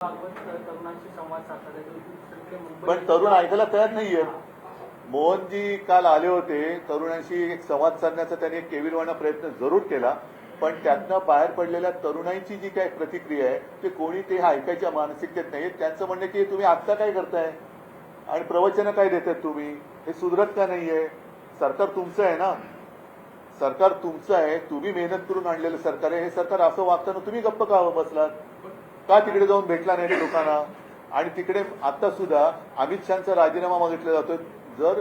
पण तरुण ऐकायला तयार नाहीये. मोहनजी काल आले होते, तरुणांशी एक संवाद साधण्याचा त्यांनी एक केविलवाणा प्रयत्न जरूर केला, पण त्यातनं बाहेर पडलेल्या तरुणांची जी काही प्रतिक्रिया आहे ते कोणी ते ऐकायच्या मानसिकतेत नाही. त्यांचं म्हणणं की तुम्ही आता काय करताय आणि प्रवचनं काय देताय, तुम्ही हे सुधरत का नाहीये. सरकार तुमचं आहे ना, सरकार तुमचं आहे, तुम्ही मेहनत करून आणलेलं सरकार आहे. हे सरकार असं वागताना तुम्ही गप्प का बसलात, का तिकडे जाऊन भेटला नाही लोकांना. आणि तिकडे आता सुद्धा अमित शहाचा राजीनामा मागितला जातोय. जर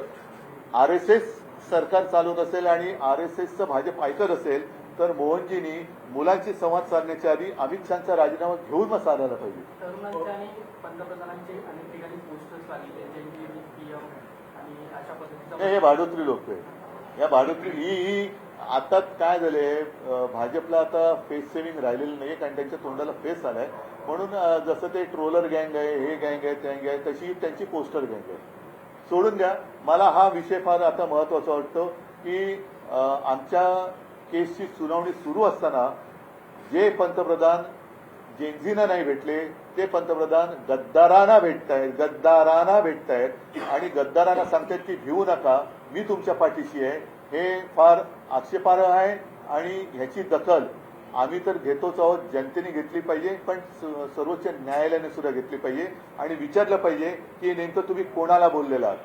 आरएसएस सरकार चालवत असेल आणि आरएसएसचं भाजप ऐकत असेल तर मोहनजींनी मुलांशी संवाद साधण्याच्या आधी अमित शहाचा राजीनामा घेऊन मग साधायला पाहिजे. हे भाडोत्री लोक आहे. या भाडोत्री ही आता काय झाले, भाजपला आता फेस सेव्हिंग राहिलेलं नाही कारण त्यांच्या तोंडाला फेस आलाय. म्हणून जसं ते ट्रोलर गँग आहे, हे गँग आहे, त्या गँग आहे, तशी त्यांची पोस्टर गँग आहे. सोडून द्या. मला हा विषय फार आता महत्वाचा वाटतो की आमच्या केसची सुनावणी सुरू असताना जे पंतप्रधान जेनझीना नाही भेटले ते पंतप्रधान गद्दारांना भेटतायत आणि गद्दारांना सांगतायत की भिवू नका, मी तुमच्या पाठीशी आहे. हे फार आक्षेपार्ह आहे आणि ह्याची दखल आम्ही तर घेतोच आहोत, जनतेने घेतली पाहिजे, पण सर्वोच्च न्यायालयाने सुद्धा घेतली पाहिजे आणि विचारलं पाहिजे की नेमकं तुम्ही कोणाला बोललेला आहात.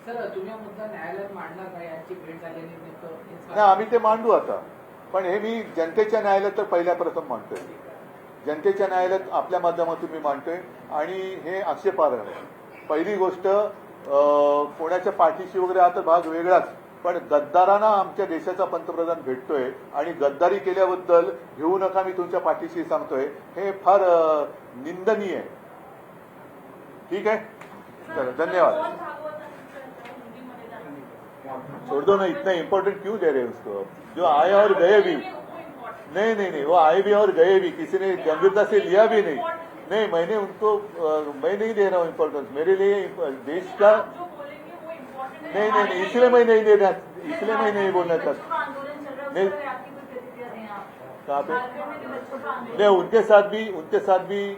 सर, तुम्ही मुद्दा न्यायालयात मांडला का, याची भेट झाली नाही. आम्ही ते मांडू आता, पण हे मी जनतेच्या न्यायालयात तर पहिल्या प्रथम मांडतोय. जनतेच्या न्यायालयात आपल्या माध्यमातून मी मांडतोय आणि हे आक्षेपार्ह आहे. पहिली गोष्ट, कोणाच्या पाठीशी वगैरे हा तर भाग वेगळाच, पण गद्दारांना आमच्या देशाचा पंतप्रधान भेटतोय आणि गद्दारी केल्याबद्दल घेऊ नका, मी तुमच्या पाठीशी सांगतोय, हे फार निंदनीय आहे. ठीक आहे, चलो धन्यवाद. छोड़ दो ना, इतना इम्पोर्टेंट क्यों दे रहे उसको, जो आए और गए भी. नहीं नहीं नहीं, वो आए भी और गए भी, किसी ने गंभीरता से लिया भी नहीं. नहीं, मैंने उनको मैं नहीं दे रहा हूँ इम्पोर्टेंस, मेरे लिए देश का नहीं नहीं नहीं, इसलिए मैं नहीं दे रहा, इसलिए मैं नहीं बोलना चाहता. नहीं, कहाँ पे नहीं, उनके साथ भी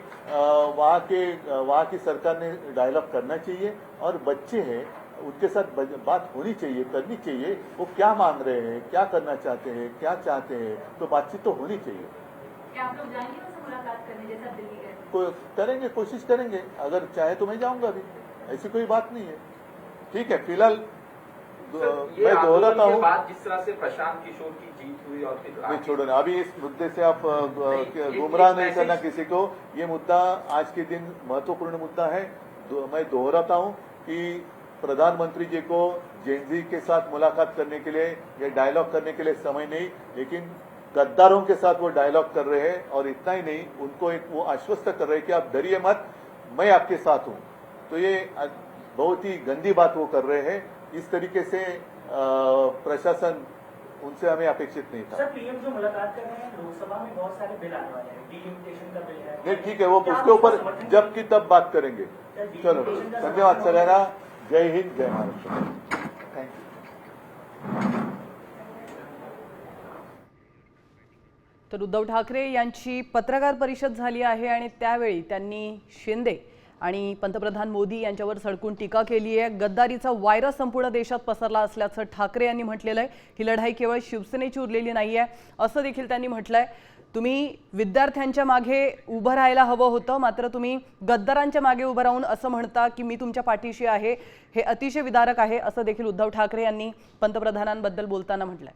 वहाँ की सरकार ने डायलॉग करना चाहिए और बच्चे हैं उनके साथ बात होनी चाहिए, करनी चाहिए. वो क्या मांग रहे हैं, क्या करना चाहते हैं, क्या चाहते हैं, तो बातचीत तो होनी चाहिए. क्या आप लोग जाएंगे उनसे मुलाकात करने, जैसा दिल्ली गए? करेंगे, कोशिश करेंगे. अगर चाहे तो मैं जाऊंगा भी, ऐसी कोई बात नहीं है. ठीक है, फिलहाल मैं दोहराता हूँ. जिस तरह से प्रशांत किशोर की जीत हुई और फिर छोड़ो ना, अभी इस मुद्दे से आप गुमराह नहीं करना किसी को. ये मुद्दा आज के दिन महत्वपूर्ण मुद्दा है. मैं दोहराता हूँ कि प्रधानमंत्री जी को जेनजी के साथ मुलाकात करने के लिए या डायलॉग करने के लिए समय नहीं, लेकिन गद्दारों के साथ वो डायलॉग कर रहे हैं. और इतना ही नहीं, उनको एक वो आश्वस्त कर रहे हैं कि आप डरिए मत, मैं आपके साथ हूं. तो ये बहुत ही गंदी बात वो कर रहे हैं. इस तरीके से प्रशासन उनसे हमें अपेक्षित नहीं था. सर, पीएम जो मुलाकात कर रहे हैं, लोकसभा में बहुत सारे बिल आने वाले हैं, डिलिमिटेशन का बिल है. नहीं, ठीक है, वो उसके ऊपर जब की तब बात करेंगे. चलो, धन्यवाद सगळ्यांना. जय हिंद, जय महाराष्ट्र. थँक्यू. तर उद्धव ठाकरे यांची पत्रकार परिषद झाली आहे आणि त्यावेळी त्यांनी शिंदे आणि पंतप्रधान मोदी यांच्यावर सडकून टीका केली आहे. गद्दारीचा व्हायरस संपूर्ण देशात पसरला असल्याचं ठाकरे यांनी म्हटलेलं आहे. ही लढाई केवळ शिवसेनेची उरलेली नाहीये असं देखील त्यांनी म्हटलंय. तुम्ही विद्यार्थ्यांच्या मागे उभं राहायला हवं होतं, मात्र तुम्ही गद्दारांच्या मागे उभं राहून असं म्हणता की मी तुमच्या पाठीशी आहे, हे अतिशय विदारक आहे असं देखील उद्धव ठाकरे यांनी पंतप्रधानांबद्दल बोलताना म्हटलंय.